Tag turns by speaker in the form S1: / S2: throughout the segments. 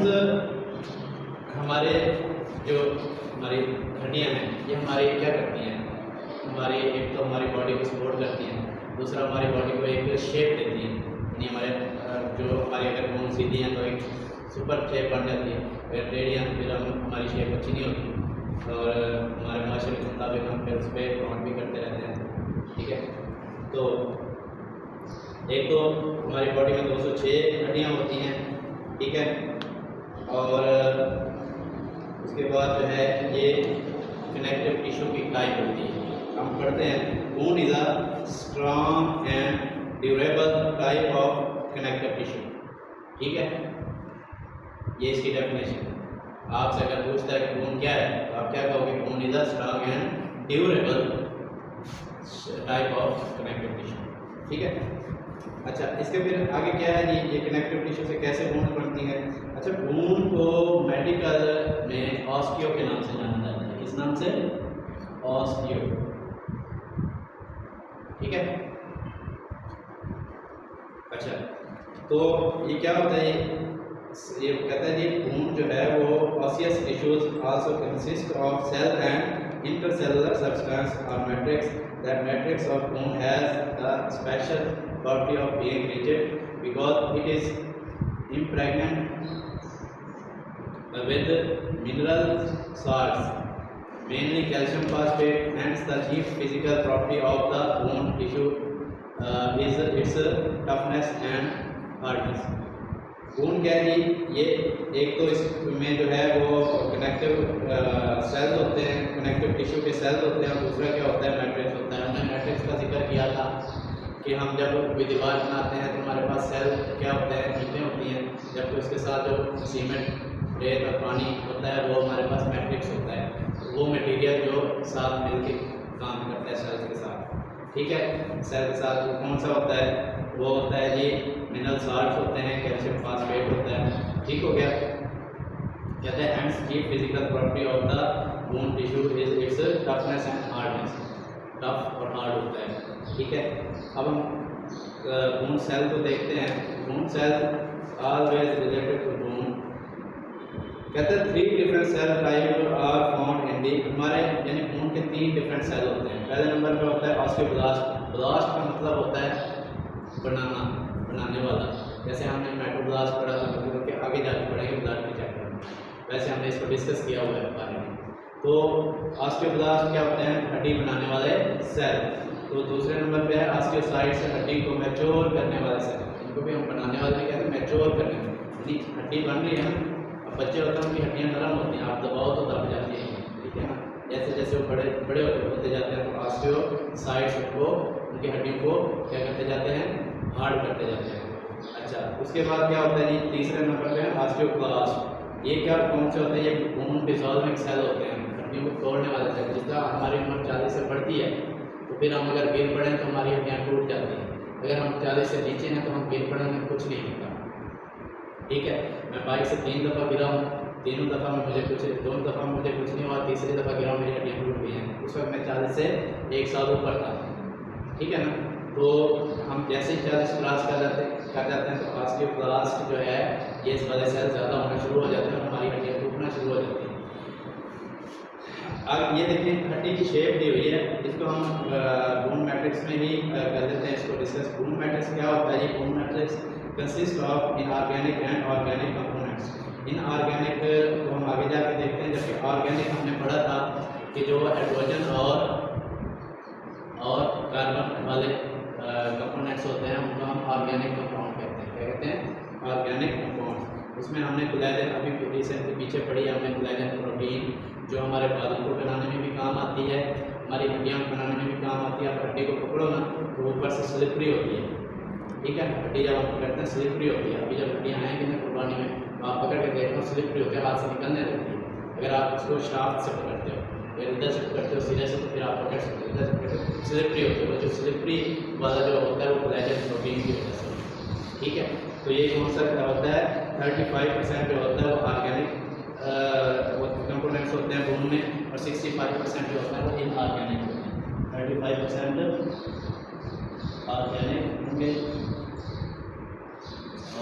S1: Bones हमारे जो हमारी हड्डियाँ हैं ये हमारी क्या करती हैं, हमारी एक तो हमारी बॉडी को सपोर्ट करती हैं, दूसरा हमारी बॉडी को एक शेप देती है। यानी हमारे जो हमारी अगर बोन सीधी हैं तो एक सुपर शेप बन जाती है, अगर टेढ़ी हैं तो फिर हमारी शेप अच्छी नहीं होती और हमारे माशरे के मुताबिक हम फिर उस पर काउंट भी करते रहते हैं। ठीक है, तो एक तो हमारी बॉडी में 206 हड्डियाँ होती हैं। ठीक है, और उसके बाद जो है ये कनेक्टिव टिश्यू की टाइप होती है। हम पढ़ते हैं bone is a strong and durable type of connective tissue. ठीक है, ये इसकी डेफिनेशन। आपसे अगर पूछता है कि बोन क्या है तो आप क्या कहोगे, bone is a strong and durable type of connective tissue. ठीक है, अच्छा इसके फिर आगे क्या है जी, ये कनेक्टिव टिश्यू से कैसे बोन बनती है। अच्छा, बोन को मेडिकल में ऑस्टियो के नाम से जाना जाता है। किस नाम से? ऑस्टियो। ठीक है, अच्छा तो ये क्या होता है, ये कहता है जी बोन जो है वो osseous tissues also consist of cell and intercellular substance और matrix. That matrix of bone has the special property of being rigid because it is impregnant with mineral salts, mainly calcium phosphate. Hence the chief physical property of the bone tissue is its toughness and hardness. Bone क्या है जी, ये एक तो इसमें जो है वो connective sales होते हैं, कनेक्टिव टिश्यू के सेल्स होते हैं, और दूसरा क्या होता है, मैट्रिक्स होता है। हमने मैट्रिक्स का जिक्र किया था कि हम जब कोई दीवार बनाते हैं तो हमारे पास सेल क्या होते हैं, ईंटें होती हैं, जबकि उसके साथ जो सीमेंट, रेत और पानी होता है वो हमारे पास मैट्रिक्स होता है। वो मटेरियल जो साथ मिलके काम करता है सेल के साथ। ठीक है, सेल के साथ वो कौन सा होता है, वो होता है जी मिनरल साल्ट्स होते हैं, कैल्शियम फास्फेट होता है। ठीक हो गया, कहते हैं hands chief physical property of the bone tissue is it's toughness and hardness. Tough और हार्ड होता है। ठीक है, अब हम बोन सेल को देखते हैं। Bone cell always related to bone. कहते हैं 3 different cell type are found in the, हमारे यानी बोन के 3 डिफरेंट सेल होते हैं। पहले नंबर पे होता है ऑस्टियोब्लास्ट। ब्लास्ट का मतलब होता है बनाना, बनाने वाला। जैसे हमने मेट्रोब्लास्ट पढ़ा था, मतलब कि आगे जाके पढ़ेंगे ब्लड के चैप्टर में, वैसे हमने इसको डिस्कस किया हुआ है बारे में। तो ऑस्टियोब्लास्ट क्या होते हैं, हड्डी बनाने वाले सेल। तो दूसरे नंबर पे है ऑस्टियोसाइट्स, हड्डी को मैच्योर करने वाले सेल। इनको भी हम बनाने वाले कहते हैं, मैच्योर करने वाले। हड्डी बन रही है ना, अब बच्चे होते हैं उनकी हड्डियाँ नरम होती हैं, आप दबाओ तो दब जाती हैं। ठीक है ना, जैसे जैसे वो बड़े बड़े होते जाते हैं तो ऑस्टियोसाइट्स को, उनकी हड्डियों को क्या करते जाते हैं, हार्ड करते जाते हैं। अच्छा, उसके बाद क्या होता है जी, तीसरे नंबर पे है ऑस्टियोक्लास्ट। ये क्या कौन से होते हैं, ये बोन डिसॉल्विंग सेल होते हैं, हड्डियों को तोड़ने वाले सेल। जिस तरह हमारी उम्र 40 से बढ़ती है तो फिर हम अगर गिर पड़ें तो हमारी हड्डियाँ टूट जाती हैं। अगर हम 40 से नीचे हैं तो हम गिर पड़ेंगे कुछ नहीं होता। ठीक है, मैं बाइक से 3 दफ़ा गिरा हूँ, तीनों दफ़ा में मुझे कुछ, 2 दफ़ा में मुझे कुछ नहीं हुआ, तीसरी दफ़ा गिरा हूँ मेरी हड्डियाँ टूट गई हैं। उस वक्त मैं 40 से 1 साल ऊपर था। ठीक है ना, तो हम जैसे ही 40 क्रॉस कर जाते हैं तो ऑस्टियोब्लास्ट जो है ये इस वजह से ज़्यादा होना शुरू हो जाते हैं और हमारी हड्डियाँ टूटना शुरू हो जाती हैं। अब ये देखिए हड्डी की शेप दी हुई है, इसको हम बोन मैट्रिक्स में ही कर देते हैं इसको डिस्कस। बोन मैट्रिक्स क्या होता है, ये bone matrix consist of inorganic and organic components. Inorganic को हम आगे जाके देखते हैं, जबकि ऑर्गेनिक हमने पढ़ा था कि जो हाइड्रोजन और कार्बन वाले कंपोनेंट्स होते हैं उनको हम ऑर्गेनिक कंपाउंड कहते हैं। क्या कहते हैं, ऑर्गेनिक कंपाउंड। उसमें हमने कोलेजन, अभी रिसेंटली पीछे पढ़ी हमने कोलेजन प्रोटीन, जो हमारे बालों को बनाने में भी काम आती है, हमारी हड्डियाँ बनाने में भी काम आती है। आप हड्डी को पकड़ो ना तो ऊपर से स्लिपरी होती है। ठीक है, हड्डी जब हम पकड़ते हैं स्लिपरी होती है। अभी जब हड्डियाँ आएंगी ना कुर्बानी में, आप पकड़ के देखो स्लिपरी होती है, हाथ से निकलने लगती है। अगर आप उसको शाफ्ट से पकड़ते हो, अगर इधर से पकड़ते हो सीधे से, तो फिर आप पकड़ सकते हो, इधर से पकड़ते हो स्लिपरी होती है। वो जो स्लिपरी वाला जो होता है वो कोलेजन प्रोटीन की वजह से। ठीक है, तो ये कौन सा होता है, 35% जो होता है वो ऑर्गेनिक कंपोनेंट्स होते हैं बोन में, और 65% जो होता है वो इनऑर्गेनिक होते हैं। 35% ऑर्गेनिक होंगे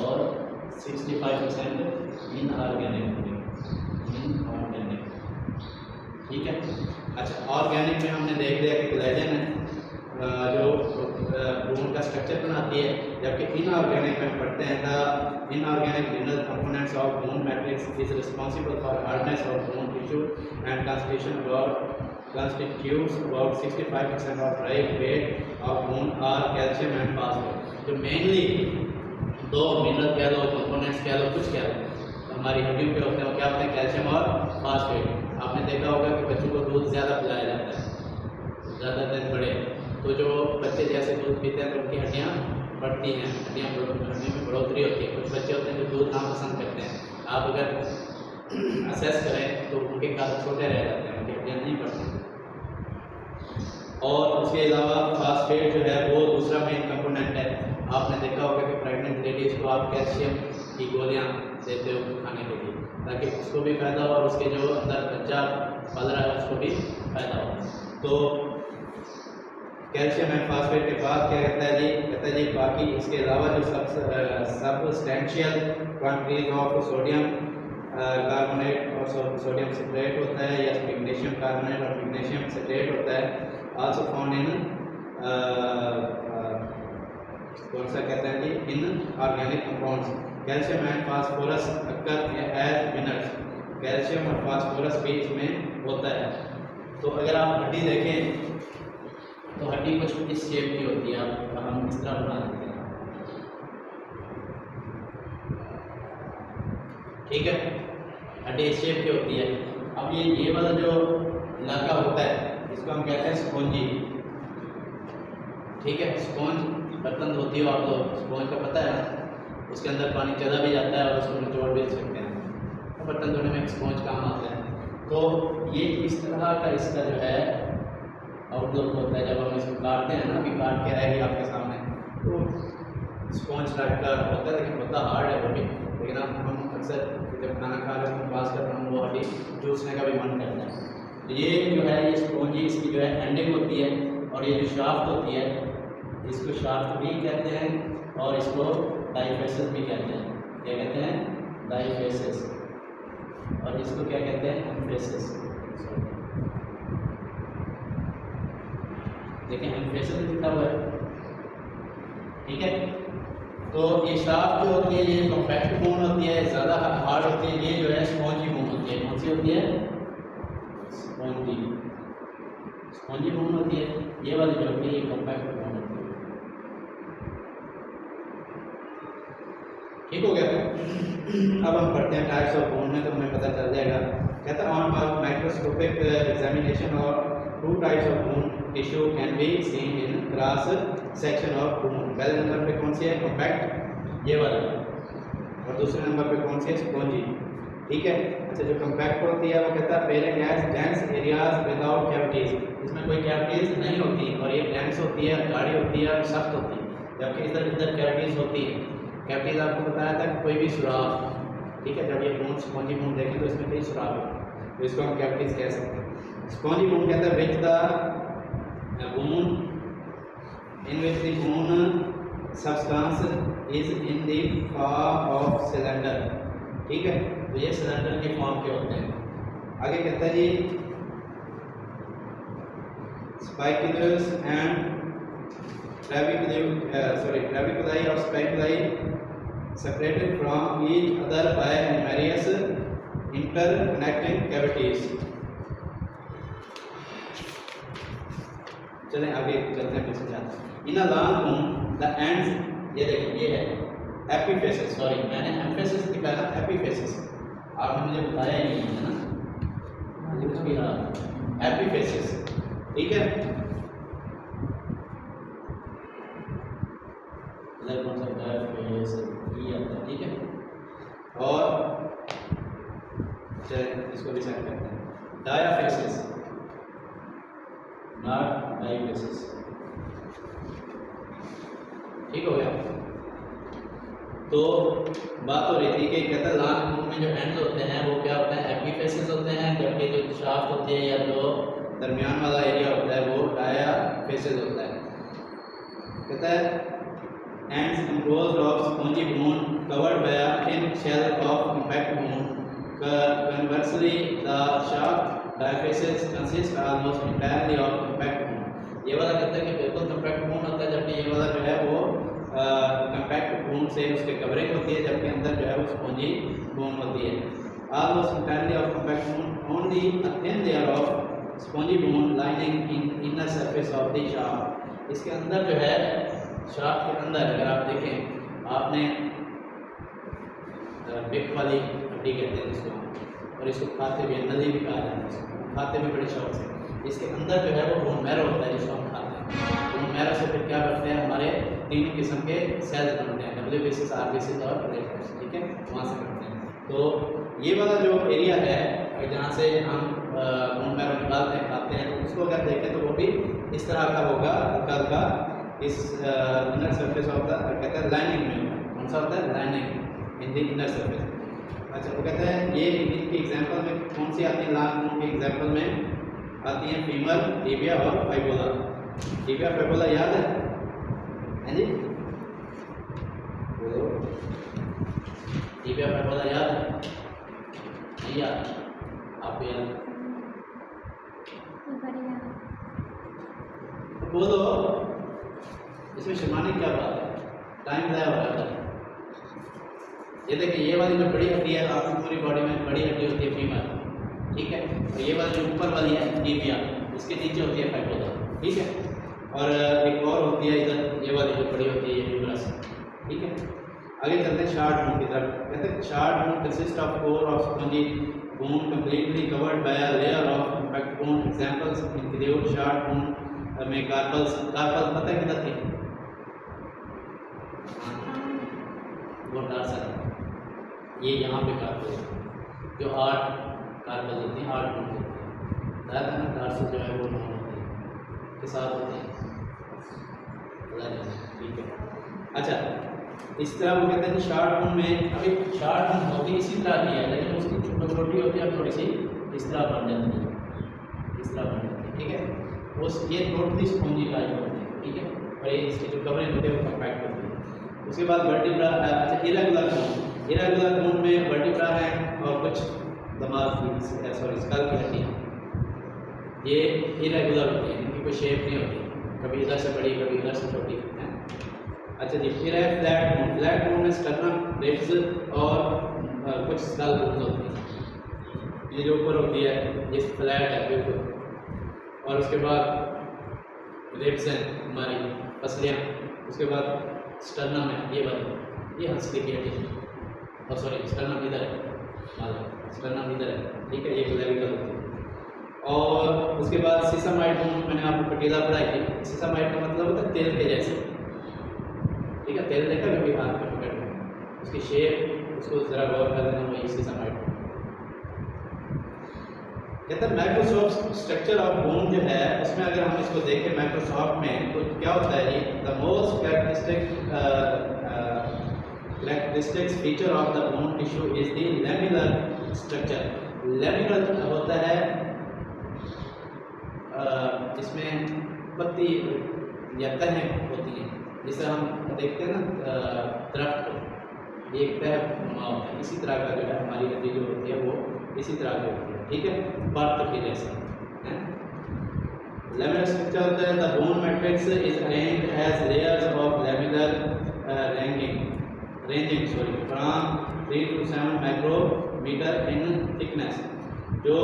S1: और 65% इनऑर्गेनिक इनऑर्गेनिक इनऑर्गेनिक। ठीक है। अच्छा, ऑर्गेनिक में हमने देख लिया कि कोलेजन है जो बोन का स्ट्रक्चर बनाती है, जबकि इनऑर्गेनिक में पढ़ते हैं the inorganic mineral components of bone matrix is responsible for hardness of bone tissue and constitutes about 65% of dry weight of bone are calcium and phosphorus। जो मेनली दो मिनरल कह लो, कंपोनेंट्स कह लो, कुछ कह लो हमारी हड्डियों पे होते हैं, वो क्या होते हैं? कैल्शियम और फास्फेट। आपने देखा होगा कि बच्चों को दूध ज़्यादा पिलाया जाता है, ज़्यादा दिन बढ़े, तो जो बच्चे जैसे दूध पीते हैं तो उनकी हड्डियाँ बढ़ती हैं, हड्डियों में बढ़ोतरी होती है। कुछ बच्चे होते हैं जो दूध ना पसंद करते हैं, आप अगर असेस करें तो उनके काफ़ी छोटे रह जाते हैं, उनकी हड्डियाँ नहीं बढ़ती। और उसके अलावा फास्फेट जो है वो दूसरा मेन कंपोनेंट है। आपने देखा होगा कि प्रेग्नेंट लेडीज़ को आप कैल्शियम की गोलियां देते हो खाने के लिए, ताकि उसको भी फ़ायदा हो और उसके जो अंदर बच्चा पल रहा है उसको भी फ़ायदा हो। तो कैल्शियम एंड फास्फेट के बाद क्या कहता है जी? कहता है जी बाकी इसके अलावा जो substantial quantities of sodium carbonate और सोडियम सिट्रेट होता है, या मैग्नीशियम कार्बोनेट और मैग्नीशियम सिट्रेट होता है, आल्सो फाउंड इन कौन सा कहते हैं जी? Inorganic compounds. Calcium and phosphorus occur as minerals, calcium और फास्फोरस भी इसमें होता है। तो अगर आप हड्डी देखें तो हड्डी कुछ इस शेप की होती है, हम इस तरह बना देते हैं, ठीक है? हड्डी इस शेप की होती है। अब ये वाला जो इलाका होता है इसको हम कहते हैं स्पॉन्जी, ठीक है? स्पॉन्ज बर्तन धोती हो आप, तो स्पॉन्ज का पता है ना, उसके अंदर पानी चला भी जाता है और उसको निचोड़ भी सकते हैं, तो बर्तन धोने में एक स्पॉन्ज काम आता है। तो ये इस तरह का इसका जो है आउटलुक होता है। जब हम इसको काटते हैं ना, अभी काट के रहेगी आपके सामने, तो स्पॉन्ज टाइप का होता है, लेकिन होता हार्ड है वो भी। लेकिन हम अक्सर जब खाना खा रहे हैं तो पास कर हम वो हड्डी चूसने का भी मन करता है। तो ये जो है ये स्पॉन्जी, इसकी जो है एंडिंग होती है, और ये जो शाफ्ट होती है इसको शाफ्ट भी कहते हैं और इसको डाइफेसिस भी कहते हैं। क्या कहते हैं? डाइफेसिस। और इसको क्या कहते हैं? एम्फेसिस। देखिए एम्फेसिस लिखा हुआ है, ठीक है? तो ये शाफ्ट जो होती है ये कॉम्पैक्ट बोन होती है, ज़्यादा हार्ड होती है। ये जो है स्पॉन्जी बोन होती है। कौन सी होती है? स्पॉन्जी बोन होती है। ये वाली जो होती है ये कॉम्पैक्ट बोन होती है। ठीक हो गया? अब हम पढ़ते हैं टाइप्स ऑफ बोन में, तो हमें पता चल जाएगा। कहता है ऑन माइक्रोस्कोपिक एग्जामिनेशन और 2 types of bone tissue can be seen in cross section of bone. पहले नंबर पे कौन सी है? कॉम्पैक्ट, ये वाला, और दूसरे नंबर पे कौन सी है? स्पॉन्जी, ठीक है? अच्छा, जो कॉम्पैक्ट होती है वो कहता है parent as dense areas without cavities, इसमें कोई कैविटीज नहीं होती, और ये डेंस होती है, गाढ़ी होती है और सख्त होती है, जबकि इधर कैविटीज होती है। कैविटीज आपको बताया था कि कोई भी सुराख, ठीक है? जब ये बोन स्पॉन्जी बोन देखें तो इसमें कई सुराख होते हैं, तो इसको हम कैविटीज कह सकते हैं। स्पॉन्जी बोन कहता है which the bone in which the bone substance is in the form of cylinder, ठीक है? तो ये सिलेंडर के फॉर्म के होते हैं। आगे कहता है जी स्पाइकुलस एंड ट्रेबिकुलाई और स्पाइकुलाई separated from each other by numerous interconnecting cavities। चलें आगे चलते हैं, पीछे जाते हैं। In a long bone the ends, ये देखिए ये है एपिफेसिस, सॉरी मैंने एम्फेसिस लिखा था, एपिफेसिस आपने मुझे बताया ही नहीं है ना, लिख भी रहा एपिफेसिस, ठीक है? इधर कौन सा फेस ये आता है, ठीक है? और चलिए इसको भी सेट करते हैं। डायाफेसिस, नॉट डाइफेसिस, ठीक हो गया? तो बात हो रही थी कि कहता है लॉन्ग बोन में जो एंड्स होते हैं वो क्या होते हैं? एपिफेसिस होते हैं, जबकि जो शाफ्ट होती है या जो दरमियान वाला एरिया होता है वो डायाफेसिस होता है। कहता है ends composed of spongy bone covered by a thin shell of compact bone conversely the shaft diaphysis consists almost entirely of compact bone. ये वाला कहता है कि बिल्कुल compact bone होता है, जबकि ये वाला जो है वो compact bone से उसके कवरिंग होती है, जबकि अंदर जो है वो spongy bone होती है. Almost entirely of compact bone, only a thin layer of spongy bone lining in inner surface of the shaft. इसके अंदर जो है शाफ्ट के अंदर अगर आप देखें, आपने बिक वाली हड्डी कहते हैं जिसको, और इसको खाते भी नली भी कहा जाता है, इसको खाते भी बड़े शौक से. इसके अंदर जो है वो बोन मैरो होता है जिसको हम खाते हैं. बोन मैरो से फिर क्या बनते हैं, हमारे 3 किस्म के सेल्स बनते हैं, WBCs, RBCs और प्लेटलेट्स. ठीक है, वहाँ से बनते हैं. तो ये वाला जो एरिया है जहाँ से हम बोन मैरो निकालते हैं, खाते हैं, तो उसको अगर देखें तो वो भी इस तरह का होगा, हल्का हल्का इस इनर सरफेस ऑफ द, कहते हैं लाइनिंग में. कौन सा होता है, lining in the inner surface. अच्छा, वो कहते हैं ये इनकी एग्जांपल में कौन सी आती है, लास्ट बोन के एग्जांपल में आती है फीमर, टिबिया और फाइबोला. टिबिया फाइबोला याद है जी, बोलो. टिबिया फाइबोला याद है, नहीं याद? आपको याद बोलो. इसमें शर्माने क्या बात है, टाइम ज़ाया हो रहा है. ये देखिए, ये वाली जो बड़ी हड्डी है आपकी पूरी बॉडी में बड़ी हड्डी होती है फीमर. ठीक है, और ये वाली जो ऊपर वाली है टिबिया, इसके नीचे होती है फाइबोला. ठीक है, और एक और होती है इधर, ये वाली जो बड़ी होती है ये ह्यूमरस. ठीक है, आगे चलते हैं शार्ट बोन की तरफ. कहते हैं short bone consist of core of spongy bone completely covered by a layer of compact bone. Examples include short bone में कार्पल्स. कार्पल पता है किधर थी, वो डाल सकते, ये यहाँ पे कार्पल जो 8 कार्पल होती हैं, 8 बोन होती हैं. दादा ना डार्सल जो है वो 9 होती है, के साथ होते हैं. ठीक है, अच्छा, इस तरह वो कहते हैं कि शार्ट बोन में, अभी शार्ट बोन होती इसी तरह की है, लेकिन उसकी छोटी होती है, थोड़ी सी इस तरह बन जाती है, इस तरह बन जाती है. ठीक है, उस ये टोटली स्पॉन्जी टाइप होती है. ठीक है, और ये इसकी जो कवरिंग होती है वो कॉम्पैक्ट होती है. उसके बाद वर्टिब्रा. अच्छा, इरेगुलर बोन. इरेगुलर बोन में वर्टिब्रा है और कुछ दिमाग की, सॉरी, स्कल की हड्डी है. ये इरेगुलर होती है, इनकी कोई शेप नहीं होती, कभी इधर से बड़ी कभी इधर से छोटी है. अच्छा जी, फिर है फ्लैट बोन. फ्लैट बोन में स्टर्नम, रिब्स और कुछ स्कल बोन्स होती हैं. ये जो ऊपर होती है ये फ्लैट है बिल्कुल, और उसके बाद रिब्स हैं हमारी पसलियाँ. उसके बाद स्टर्नम है, ये वाली, ये हंसली की हड्डी, और सॉरी स्टर्नम इधर है, स्टर्नम इधर है. ठीक है, ये क्लेविकल होती है. और उसके बाद सीसामाइड बोन, मैंने आपको पटीला पढ़ाई थी. सीसामाइड का मतलब होता है तेल के जैसे. ठीक है, तेल देखा कभी हाथ में पकड़ में, उसकी शेप, उसको ज़रा गौर कर देना, वही सीसामाइड. कहते हैं माइक्रोसॉफ्ट स्ट्रक्चर ऑफ बोन जो है उसमें अगर हम इसको देखें माइक्रोसॉफ्ट में, तो क्या होता है ये, the most characteristics feature of the bone tissue is the laminar structure. Laminar होता है, इसमें पत्ती या तहें होती हैं, जिसे हम देखते हैं ना दरख्त को, एक तह होता है. इसी तरह का जो है हमारी हड्डी जो होती है वो इसी तरह की होती है. ठीक है, बर्थ के जैसे. लेमिनर स्ट्रक्चर होता है. The bone matrix is arranged as layers of laminar ranging from 3 to 7 micrometer in thickness. जो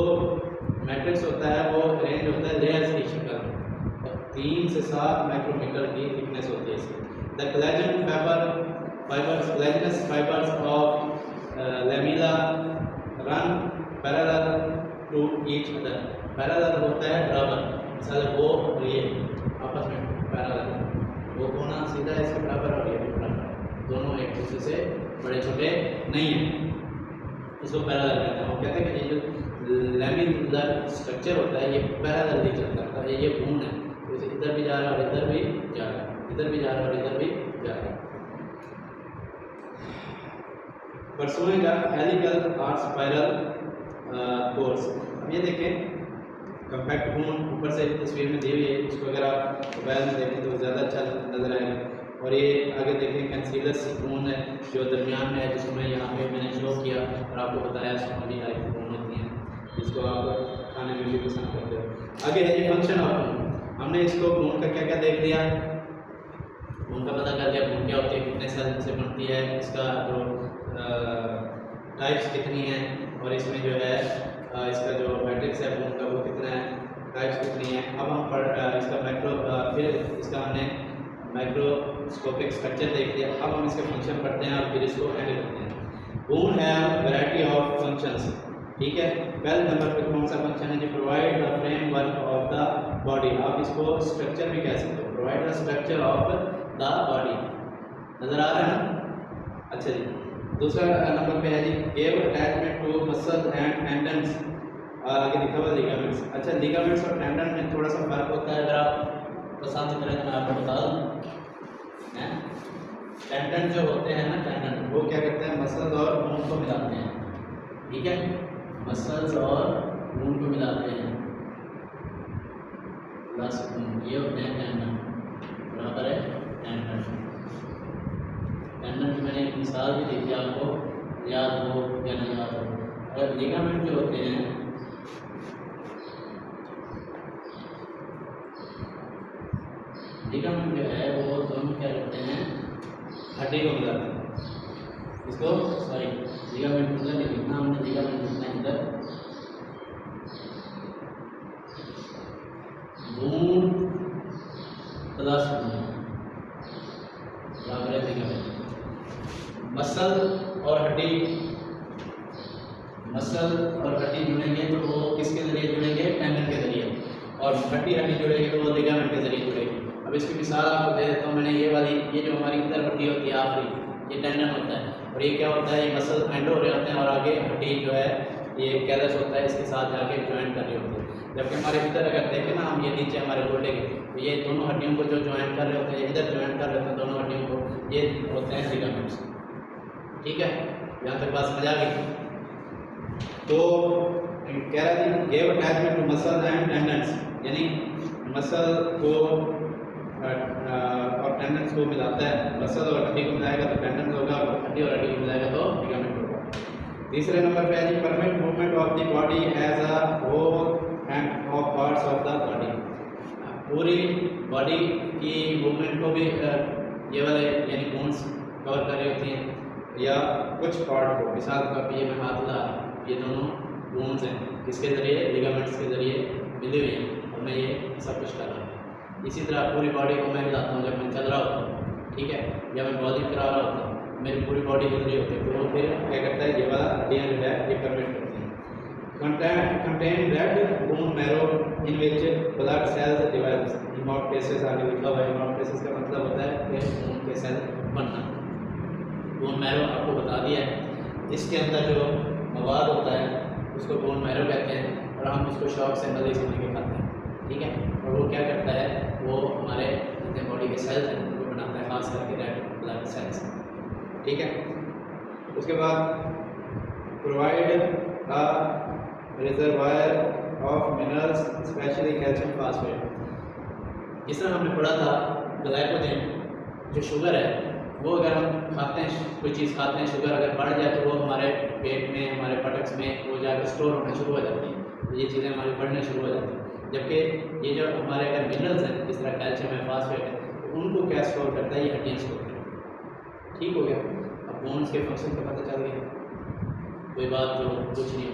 S1: मैट्रिक्स होता है वो अरेंज होता है लेयर्स की शक्ल में, और 3 से 7 माइक्रोमीटर की थिकनेस होती है इसकी. The collagenous fibers of lamella run parallel to each other. Parallel होता है बराबर, मिसाल वो और ये आपस में पैरेलल, वो कोना सीधा इसके बराबर और ये भी बराबर, दोनों एक दूसरे से बड़े छोटे नहीं हैं, इसको पैरेलल कहते हैं. वो कहते हैं कि ये जो लेमिनर स्ट्रक्चर होता है ये पैरेलल नहीं चलता है, ये बोन है, तो इधर भी जा रहा है और इधर भी जा रहा है, इधर भी जा रहा है और इधर भी जा रहा है. परसों का हेलिकल और स्पाइरल कोर्स. अब ये देखें कॉम्पैक्ट बोन ऊपर से तस्वीर में दी हुई है, उसको अगर आप मोबाइल में देखें तो ज़्यादा अच्छा नज़र आएगा. और ये आगे देखें कैंसिलस बोन है जो दरमियान में है, जिसको मैं यहाँ पे मैंने शो किया और आपको बताया स्पॉन्जी टाइप बोन होती है. जिसको आप खाने में भी पसंद करते हो। आगे है ये फंक्शन ऑफ बून। हमने इसको बून का क्या क्या देख लिया, बून का पता कर लिया, बून क्या होती है, कितने सेल से बनती है, इसका जो टाइप्स कितनी है, और इसमें जो है इसका जो मैट्रिक्स है बून का वो कितना है, टाइप्स कितनी है। अब हम इसका फिर इसका हमने माइक्रोस्कोपिक स्ट्रक्चर देख लिया। अब हम इसके फंक्शन पढ़ते हैं और फिर इसको हैंडल करते हैं। बून है वैरायटी ऑफ फंक्शंस, ठीक है। पहले नंबर पे कौन सा फंक्शन है जी, provide the framework of the body. आप इसको स्ट्रक्चर भी कह सकते हो, provide the structure of the body. नजर आ रहा है ना? अच्छा जी, दूसरा नंबर पे है जी give attachment to muscle and tendons. आगे लिखा हुआ लिगामेंट्स। अच्छा, लिगामेंट्स और टेंडन में थोड़ा सा फर्क होता है, अगर आप पसंद करें तो मैं आपको बता दूँ। टेंडन जो होते हैं ना, टेंडन वो क्या करते हैं, मसल्स और बोन को मिलाते हैं, ठीक है, मसल्स और बोन को मिलाते हैं प्लस बोन, ये होते हैं टेंडन। बराबर है टेंडन। टेंडन की मैंने एक मिसाल भी दी थी, आपको याद हो या नहीं याद हो। और लिगामेंट जो होते हैं, लिगामेंट जो है वो दोनों क्या करते हैं, हड्डी को मिलाते हैं। इसको सॉरी लिगामेंट मतलब लिखना हमने, लिगामेंट लिखना इधर बोन प्लस बराबर है लिगामेंट। मसल और हड्डी, मसल और हड्डी जुड़ेंगे तो वो किसके जरिए जुड़ेंगे, टेंडन के जरिए, और हड्डी जुड़ेगी तो वो लिगामेंट के जरिए जुड़ेगी। अब इसकी मिसाल आपको दे देता हूँ मैंने, ये वाली, ये जो हमारी इधर हड्डी होती है आखिरी, ये टेंडन होता है, और ये क्या होता है, ये मसल एंड हो रहे होते हैं और आगे हड्डी जो है ये कैलस होता है, इसके साथ जाके ज्वाइन कर रहे होते हैं। जबकि हमारे इधर अगर देखें ना हम, ये नीचे हमारे गोडे के, तो ये दोनों हड्डियों को जो ज्वाइन कर रहे होते हैं, इधर ज्वाइन कर रहे होते हैं दोनों हड्डियों को, ये होते हैं लिगामेंट्स, ठीक है। यहाँ तक बात समझ आ गई? तो कह रहा है give attachment to muscle and tendons, यानी मसल को और टेंडन्स को मिलाता है। मसल और हड्डी को मिलाएगा तो टेंडन्स होगा, और हड्डी और हड्डी को मिलाएगा तो लिगामेंट होगा। तीसरे नंबर पे है जी permit movement of the body as a whole and of parts of the body. पूरी बॉडी की मूवमेंट को भी ये वाले यानी बोन्स कवर कर रही होती हैं, या कुछ पार्ट को, मिसाल के तौर पर ये मैं हाथ ला, ये दोनों बोन्स हैं, किसके ज़रिए, लिगामेंट्स के ज़रिए मिली हुई हैं, और मैं ये सब कुछ कर रहा हूँ। इसी तरह पूरी बॉडी को मैं हिलाता हूँ जब मैं चल रहा होता हूँ, ठीक है, या मैं बॉलिंग करा रहा होता हूँ, मेरी पूरी बॉडी हिल रही होती है, तो वो फिर क्या करता है, ये वाला हड्डियाँ जो है ये परमिट करती हैं। Contain red bone marrow in which blood cells divides. Hemostasis आगे लिखा हुआ है, हेमोस्टेसिस का मतलब होता है कि खून के सेल बनना। बोन मैरो आपको बता दिया है, इसके अंदर जो मवाद होता है उसको बोन मैरो कहते हैं, और हम उसको शौक से मज़े से के खाते हैं, ठीक है। और वो क्या करता है, वो हमारे जितने बॉडी के सेल्स हैं उनको बनाता है, खास करके रेड ब्लड सेल्स, ठीक है। उसके बाद provide a reservoir of minerals specially calcium phosphate. जिस तरह हमने पढ़ा था ग्लाइकोजन जो शुगर है, वो अगर हम खाते हैं, कोई चीज़ खाते हैं, शुगर अगर बढ़ जाए तो वो हमारे पेट में, हमारे पटक्स में वो जाकर स्टोर होना शुरू हो जाती है, तो ये चीज़ें हमारी बढ़ने शुरू हो जाती हैं। जबकि ये जो हमारे अगर मिनरल्स हैं, जिस तरह कैल्शियम है, फास्फेट है, तो उनको क्या स्टोर करता है, ये हड्डियाँ स्टोर करती हैं, ठीक हो गया। अब बोन्स के फंक्शन का पता चल गया, कोई बात जो कुछ नहीं